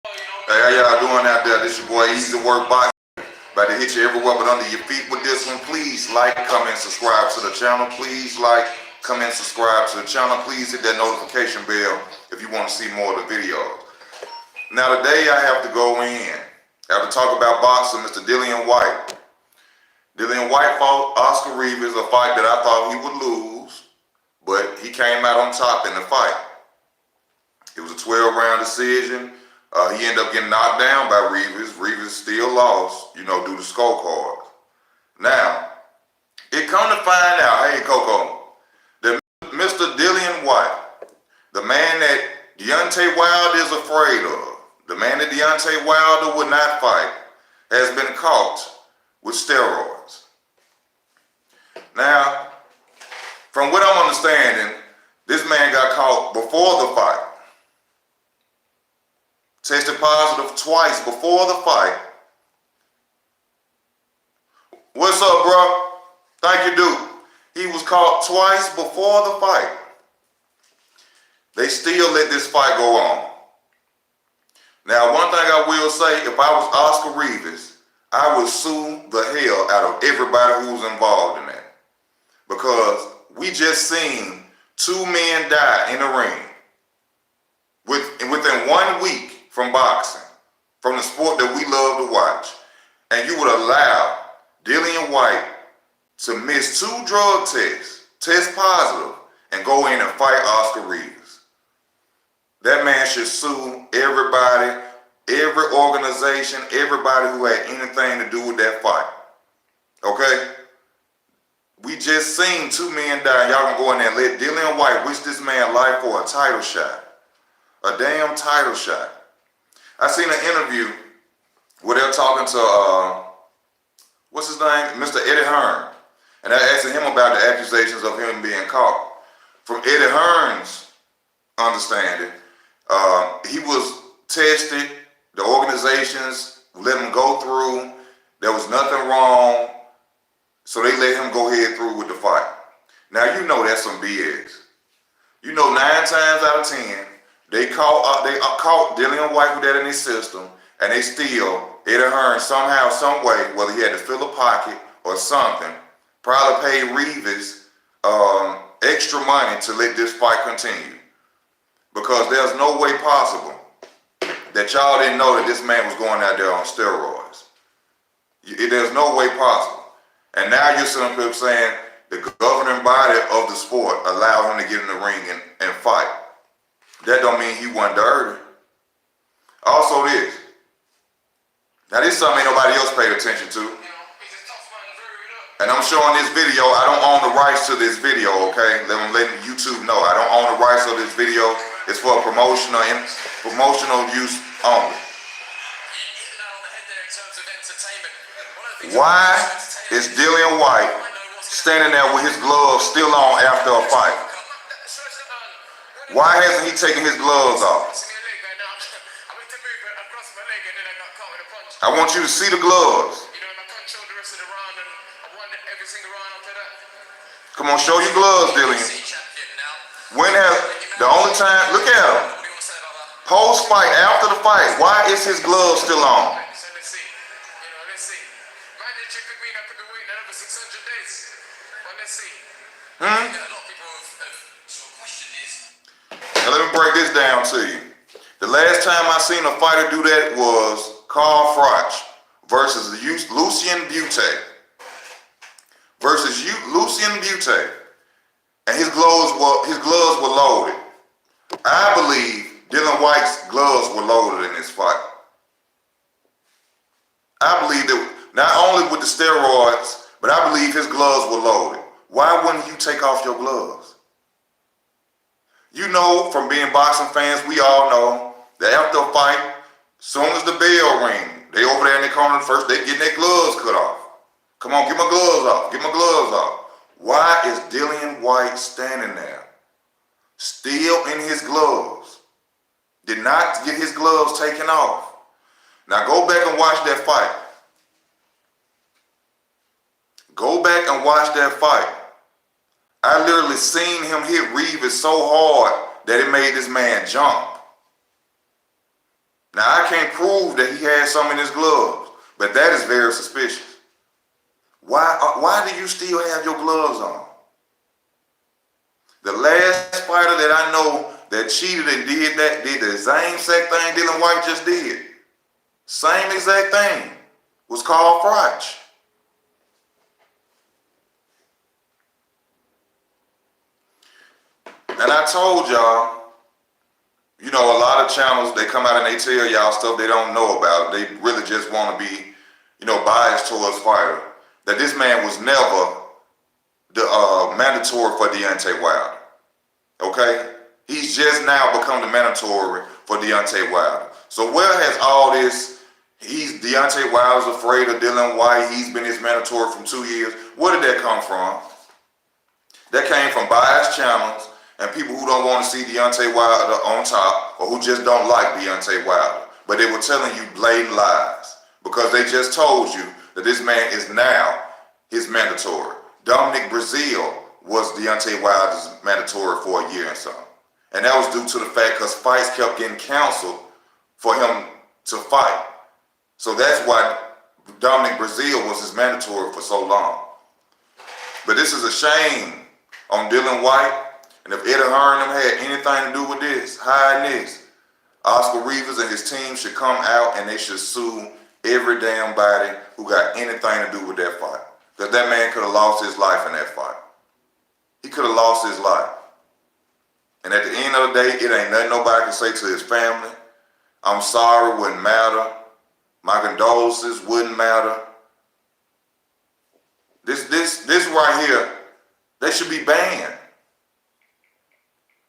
Hey, how y'all doing out there? This your boy Easy Work Box. About to hit you everywhere but under your feet with this one. Please like, comment, subscribe to the channel. Please like, comment, subscribe to the channel. Please hit that notification bell if you want to see more of the videos. Now today I have to go in. I have to talk about boxing, Mr. Dillian Whyte. Dillian Whyte fought Oscar Rivas, a fight that I thought he would lose, but he came out on top in the fight. It was a 12-round decision. He ended up getting knocked down by Rivas. Rivas still lost, due to scorecards. Now, it come to find out, hey Coco, that Mr. Dillian Whyte, the man that Deontay Wilder is afraid of, the man that Deontay Wilder would not fight, has been caught with steroids. Now, from what I'm understanding, this man got caught before the fight. Tested positive twice before the fight. What's up, bro? Thank you, dude. He was caught twice before the fight. They still let this fight go on. Now, one thing I will say, if I was Oscar Rivas, I would sue the hell out of everybody who was involved in that. Because we just seen two men die in the ring within 1 week from boxing, from the sport that we love to watch. And you would allow Dillian Whyte to miss 2 drug tests, test positive, and go in and fight Oscar Rivas. That man should sue everybody, every organization, everybody who had anything to do with that fight. Okay? We just seen 2 men die. Y'all gonna go in there and let Dillian Whyte wish this man life for a title shot. A damn title shot. I seen an interview where they're talking to, what's his name? Mr. Eddie Hearn. And they're asking him about the accusations of him being caught. From Eddie Hearn's understanding, he was tested, the organizations let him go through, there was nothing wrong, so they let him go ahead through with the fight. Now you know that's some BS. You know 9 times out of 10, they caught Dillian Whyte with that in his system, and they still, Eddie Hearn somehow, some way, whether he had to fill a pocket or something, probably paid Rivas extra money to let this fight continue. Because there's no way possible that y'all didn't know that this man was going out there on steroids. There's no way possible. And now you're sitting up here saying the governing body of the sport allowed him to get in the ring and fight. That don't mean he wasn't dirty. Also this. Now this is something ain't nobody else paid attention to. And I'm showing this video. I don't own the rights to this video, okay? I'm letting YouTube know. I don't own the rights of this video. It's for promotional use only. Why is Dillian Whyte standing there with his gloves still on after a fight? Why hasn't he taken his gloves off? I want you to see the gloves. Come on, show your gloves, Dillian. When has, the only time, look at him. Post-fight, after the fight, why is his gloves still on? Now let me break this down to you. The last time I seen a fighter do that was Carl Froch versus Lucian Butte. And his gloves were loaded. I believe Dillian Whyte's gloves were loaded in this fight. I believe that not only with the steroids, but I believe his gloves were loaded. Why wouldn't you take off your gloves? You know, from being boxing fans, we all know that after a fight, soon as the bell ring, they over there in the corner first, they getting their gloves cut off. Come on, get my gloves off, get my gloves off. Why is Dillian Whyte standing there, still in his gloves? Did not get his gloves taken off. Now go back and watch that fight. Go back and watch that fight. I literally seen him hit Rivas so hard that it made this man jump. Now, I can't prove that he had some in his gloves, but that is very suspicious. Why do you still have your gloves on? The last fighter that I know that cheated and did the same exact thing Dillian Whyte just did. Same exact thing. Was called Frotch. And I told y'all, you know, a lot of channels, they come out and they tell y'all stuff they don't know about. They really just want to be, you know, biased towards fighter. That this man was never the mandatory for Deontay Wilder. Okay? He's just now become the mandatory for Deontay Wilder. So where has all this, Deontay Wilder's afraid of Dillian Whyte, he's been his mandatory from 2 years. Where did that come from? That came from biased channels and people who don't want to see Deontay Wilder on top or who just don't like Deontay Wilder. But they were telling you blatant lies because they just told you that this man is now his mandatory. Dominic Brazil was Deontay Wilder's mandatory for a year and so. And that was due to the fact because fights kept getting canceled for him to fight. So that's why Dominic Brazil was his mandatory for so long. But this is a shame on Dillian Whyte. And if Eddie Hearn had anything to do with this, hiding this, Oscar Rivas and his team should come out and they should sue every damn body who got anything to do with that fight. Because that man could have lost his life in that fight. He could have lost his life. And at the end of the day, it ain't nothing nobody can say to his family. I'm sorry wouldn't matter. My condolences wouldn't matter. This right here, they should be banned.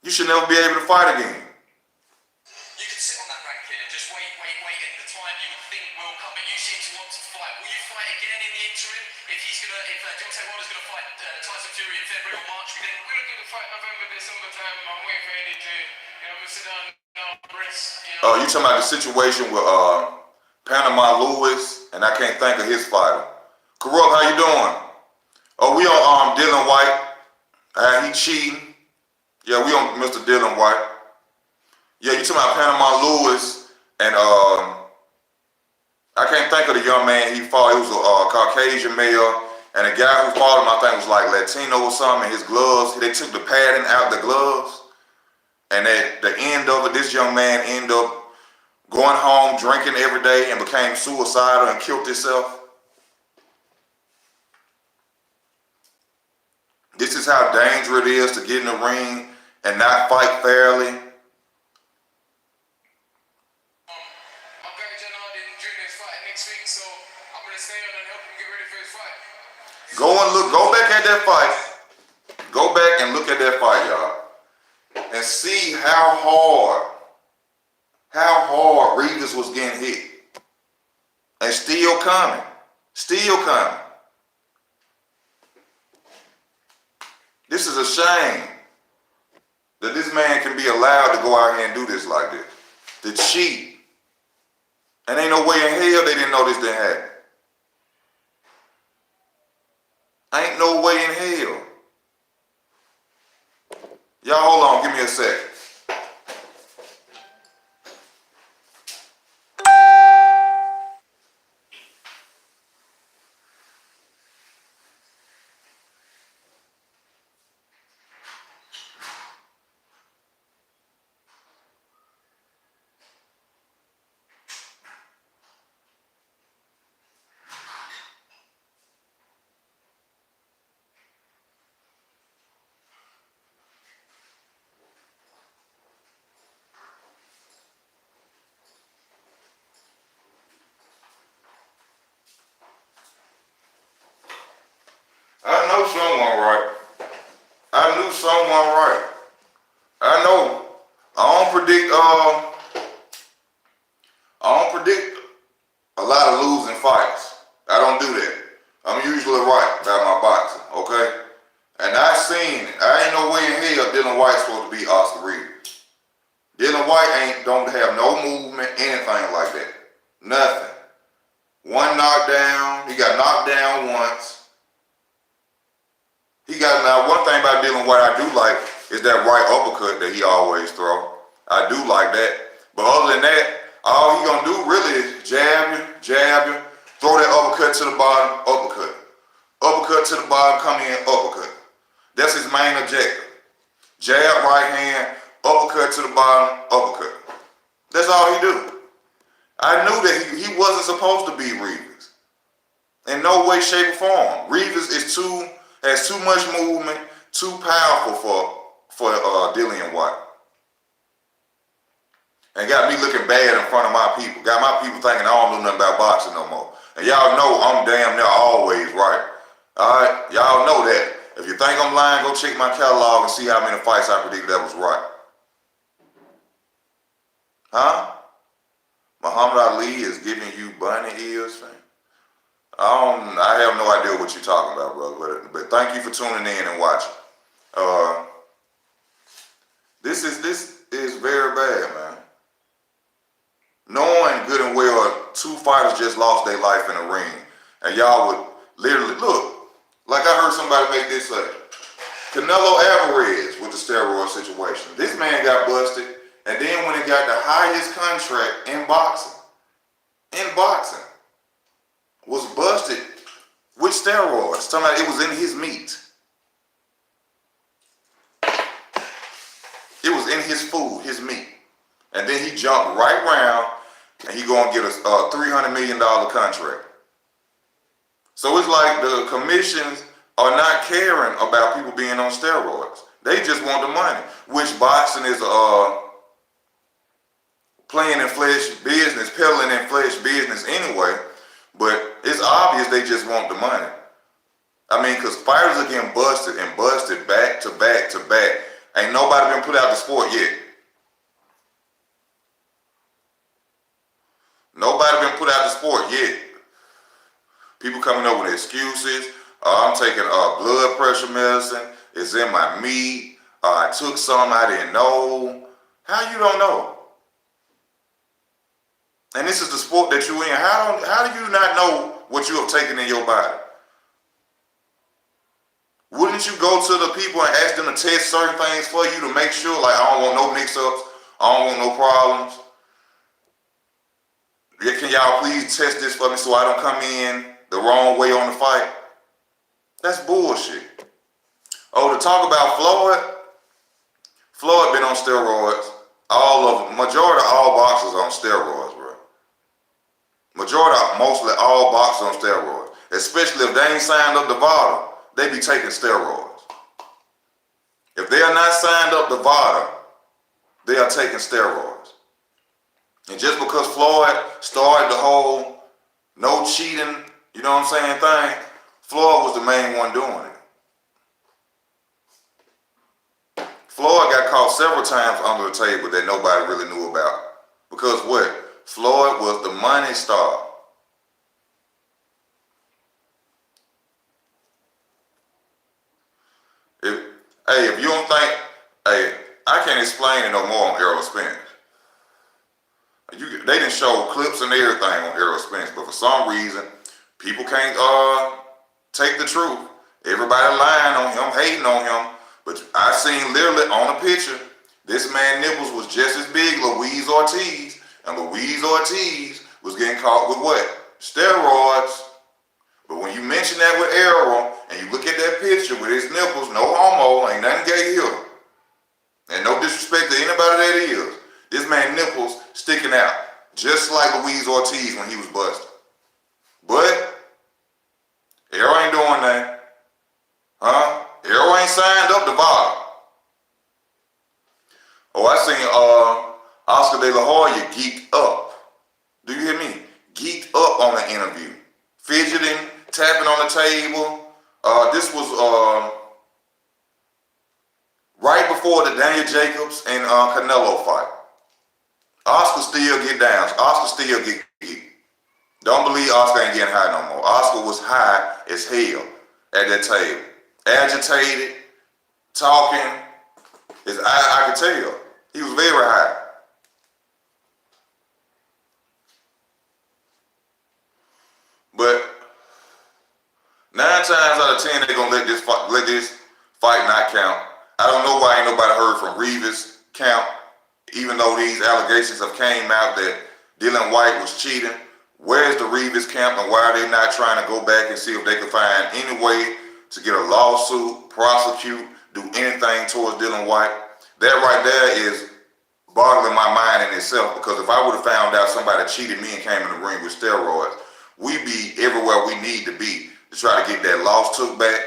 You should never be able to fight again. You can sit on that ranking and just wait, and the time you would think will come, but you seem to want to fight. Will you fight again in the interim? If Deontay Wilder's going to fight Tyson Fury in February or March, we're looking to fight November, December time. I'm waiting for Eddie to, I'm going to sit down now, rest. You talking about the situation with Panama Lewis, and I can't think of his fighter. Corrupt, how you doing? Oh, we on Dillian Whyte. He cheating. Yeah, we on Mr. Dillian Whyte. Yeah, you talking about Panama Lewis, and I can't think of the young man he fought. He was a Caucasian male, and the guy who fought him, I think, was like Latino or something. And his gloves, they took the padding out the gloves, and at the end of it, this young man ended up going home, drinking every day, and became suicidal and killed himself. This is how dangerous it is to get in the ring and not fight fairly. Go back at that fight. Go back and look at that fight, y'all. And see how hard Rivas was getting hit. And still coming. Still coming. This is a shame that this man can be allowed to go out here and do this like this. To cheat. And ain't no way in hell they didn't know this didn't happen. Ain't no way in hell. Y'all hold on, give me a second. I know someone right. I knew someone right. I know. I don't predict a lot of losing fights. I don't do that. I'm usually right about my boxing, okay? And I seen it. I ain't no way in hell Dillian Whyte's supposed to be Oscar Rivas. Dillian Whyte don't have no movement, anything like that. Nothing. One knockdown. He got knocked down once. Now one thing about Dillian Whyte I do like is that right uppercut that he always throw. I do like that. But other than that, all he gonna do really is jab you, throw that uppercut to the bottom, uppercut. Uppercut to the bottom, come in, uppercut. That's his main objective. Jab, right hand, uppercut to the bottom, uppercut. That's all he do. I knew that he wasn't supposed to beat Rivas. In no way, shape, or form. Rivas has too much movement, too powerful for Dillian Whyte. And got me looking bad in front of my people. Got my people thinking I don't know nothing about boxing no more. And y'all know I'm damn near always right. Alright? Y'all know that. If you think I'm lying, go check my catalog and see how many fights I predicted that was right. Huh? Muhammad Ali is giving you bunny ears, fam. I have no idea what you're talking about, brother. But thank you for tuning in and watching. This is very bad, man. Knowing good and well 2 fighters just lost their life in the ring, and y'all would literally look like I heard somebody make this say. Canelo Alvarez with the steroid situation. This man got busted, and then when he got the highest contract in boxing, was busted with steroids. Talking about it was in his meat. It was in his food, his meat. And then he jumped right round and he gonna get a $300 million contract. So it's like the commissions are not caring about people being on steroids. They just want the money, which boxing is playing in flesh business, peddling in flesh business anyway. But it's obvious they just want the money. I mean, because fighters are getting busted and busted back to back to back. Ain't nobody been put out the sport yet. Nobody been put out the sport yet. People coming up with excuses. I'm taking blood pressure medicine. It's in my meat. I took some I didn't know. How you don't know? And this is the sport that you're in. How do you not know what you have taken in your body? Wouldn't you go to the people and ask them to test certain things for you to make sure, like, I don't want no mix-ups, I don't want no problems. Can y'all please test this for me so I don't come in the wrong way on the fight? That's bullshit. Oh, to talk about Floyd been on steroids. Majority of all boxers on steroids, bro. Mostly all boxers on steroids. Especially if they ain't signed up to VADA, they be taking steroids. If they are not signed up to VADA, they are taking steroids. And just because Floyd started the whole no cheating, you know what I'm saying, thing, Floyd was the main one doing it. Floyd got caught several times under the table that nobody really knew about. Because what? Floyd was the money star. If you don't think, I can't explain it no more on Errol Spence. They didn't show clips and everything on Errol Spence, but for some reason, people can't take the truth. Everybody lying on him, hating on him, but I seen literally on a picture, this man nipples was just as big Luis Ortiz, and Luis Ortiz was getting caught with what? Steroids. But when you mention that with Errol, and you look at that picture with his nipples, no homo, ain't nothing gay here. And no disrespect to anybody that is. This man nipples sticking out, just like Luis Ortiz when he was busted. But Errol ain't doing that. Huh? Errol ain't signed up to VADA. Oh, I seen Oscar De La Hoya geeked up. Do you hear me? Geeked up on the interview. Fidgeting, tapping on the table. This was right before the Daniel Jacobs and Canelo fight. Oscar still get down. Oscar still get geeked. Don't believe Oscar ain't getting high no more. Oscar was high as hell at that table. Agitated, talking. I could tell. He was very high. But 9 times out of 10, they're gonna let this fight not count. I don't know why ain't nobody heard from Rivas count, even though these allegations have came out that Dillian Whyte was cheating. Where's the Rivas camp, and why are they not trying to go back and see if they can find any way to get a lawsuit, prosecute, do anything towards Dillian Whyte? That right there is boggling my mind in itself, because if I would have found out somebody cheated me and came in the ring with steroids, we'd be everywhere we need to be to try to get that loss took back,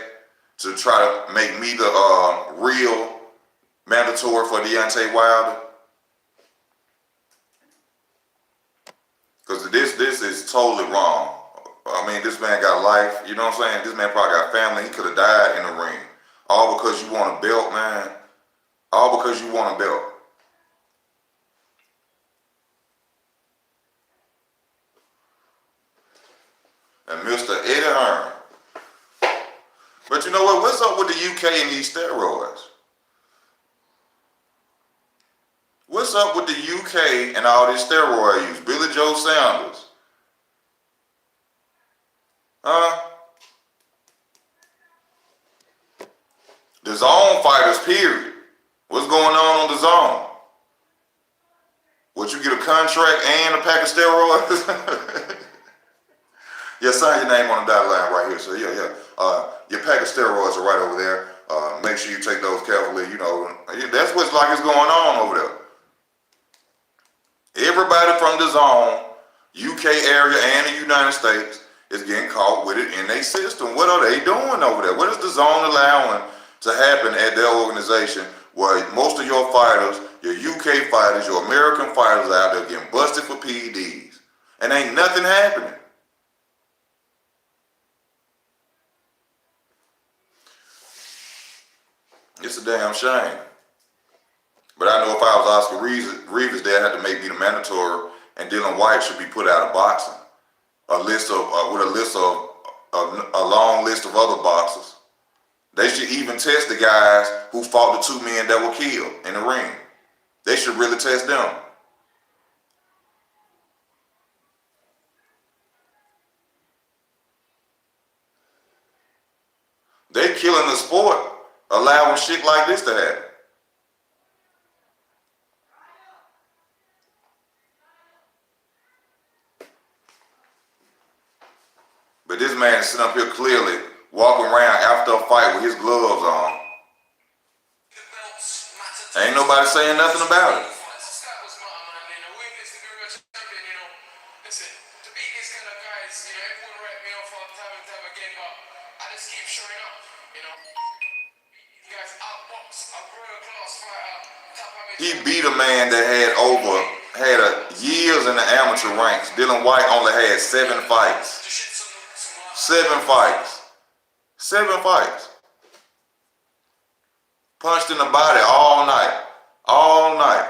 to try to make me the real mandatory for Deontay Wilder. Because this is totally wrong. I mean, this man got life, you know what I'm saying? This man probably got family. He could have died in the ring. All because you want a belt, man. All because you want a belt. And Mr. Eddie Hearn. But you know what? What's up with the UK and these steroids? What's up with the UK and all this steroid use? Billy Joe Saunders. Huh? The zone fighters, period. What's going on the zone? What, you get a contract and a pack of steroids? Yeah, sign your name on the dotted line right here. So yeah. Your pack of steroids are right over there. Make sure you take those carefully. You know, that's what's like is going on over there. Everybody from the zone, UK area and the United States is getting caught with it in their system. What are they doing over there? What is the zone allowing to happen at their organization where most of your fighters, your UK fighters, your American fighters are out there getting busted for PEDs and ain't nothing happening? It's a damn shame. But I know if I was Oscar Rivas, they'd have to make me the mandatory, and Dillian Whyte should be put out of boxing. A long list of other boxers. They should even test the guys who fought the 2 men that were killed in the ring. They should really test them. They killing the sport, allowing shit like this to happen. But this man is sitting up here clearly walking around after a fight with his gloves on. Ain't nobody saying nothing about it. He beat a man that had years in the amateur ranks. Dillian Whyte only had 7 fights. 7 fights. 7 fights. Punched in the body all night. All night.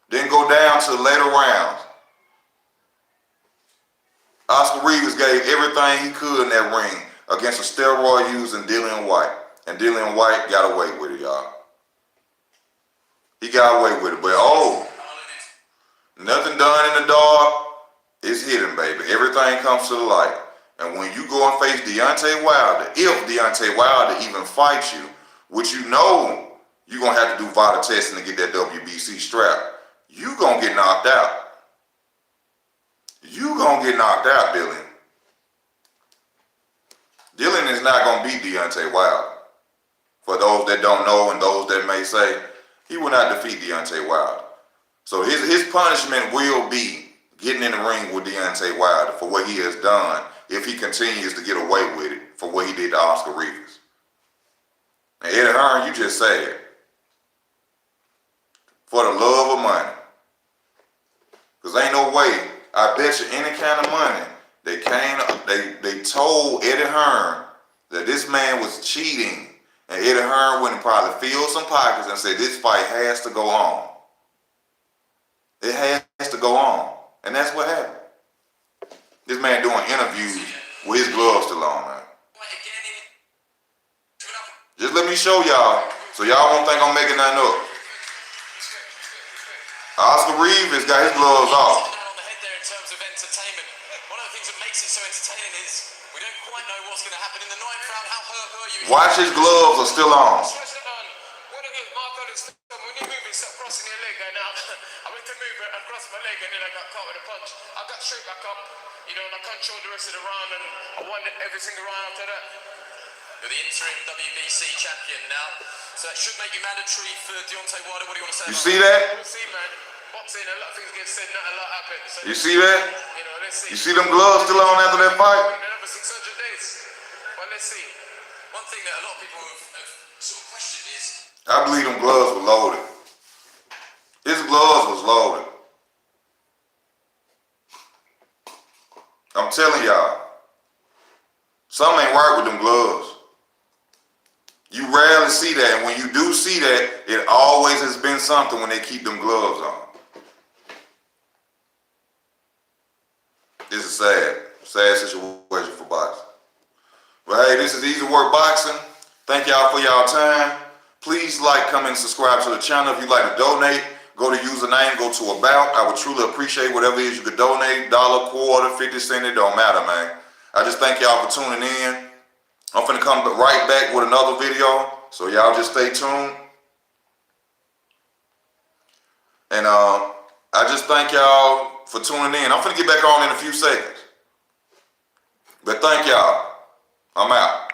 Then go down to the later rounds. Oscar Rivas gave everything he could in that ring against a steroid using Dillian Whyte. And Dillian Whyte got away with it, y'all. He got away with it. But nothing done in the dark is hidden, baby. Everything comes to the light. And when you go and face Deontay Wilder, if Deontay Wilder even fights you, which you know you're going to have to do vital testing to get that WBC strap, you going to get knocked out. You going to get knocked out, Dillian. Dillian is not going to beat Deontay Wilder. For those that don't know and those that may say, he will not defeat Deontay Wilder. So his punishment will be getting in the ring with Deontay Wilder for what he has done if he continues to get away with it for what he did to Oscar Rivas. And Eddie Hearn, you just said, for the love of money. Because ain't no way, I bet you any kind of money, they told Eddie Hearn that this man was cheating. And Eddie Hearn went and probably filled some pockets and said, this fight has to go on. It has to go on. And that's what happened. This man doing interviews with his gloves still on, man. Just let me show y'all, so y'all won't think I'm making nothing up. Oscar Rivas got his gloves off. Watch, his gloves are still on. moving, stop crossing your leg, and I went to move it across my leg, and then I got caught with a punch. I got straight back up, you know, and I controlled the rest of the round, and I won every single round after that. You're the interim WBC champion now, so that should make you mandatory for Deontay Wilder. What do you want to say? You see that? We'll see, man. Boxing, a lot of things get said, not a lot happens. So You see that? you know, let's see. You see them gloves still on after that fight? Another 600 days. Well, let's see. One thing that a lot of people have sort of questioned is, I believe them gloves were loaded. His gloves was loaded. I'm telling y'all, something ain't right with them gloves. You rarely see that, and when you do see that, it always has been something when they keep them gloves on. This is sad situation for boxing. But hey, this is Easy Work Boxing. Thank y'all for y'all time. Please like, comment, and subscribe to the channel. If you'd like to donate, go to username, go to About. I would truly appreciate whatever it is you could donate. $1, quarter, 50 cents, it don't matter, man. I just thank y'all for tuning in. I'm finna come right back with another video, so y'all just stay tuned. And I just thank y'all for tuning in. I'm finna get back on in a few seconds. But thank y'all. I'm out.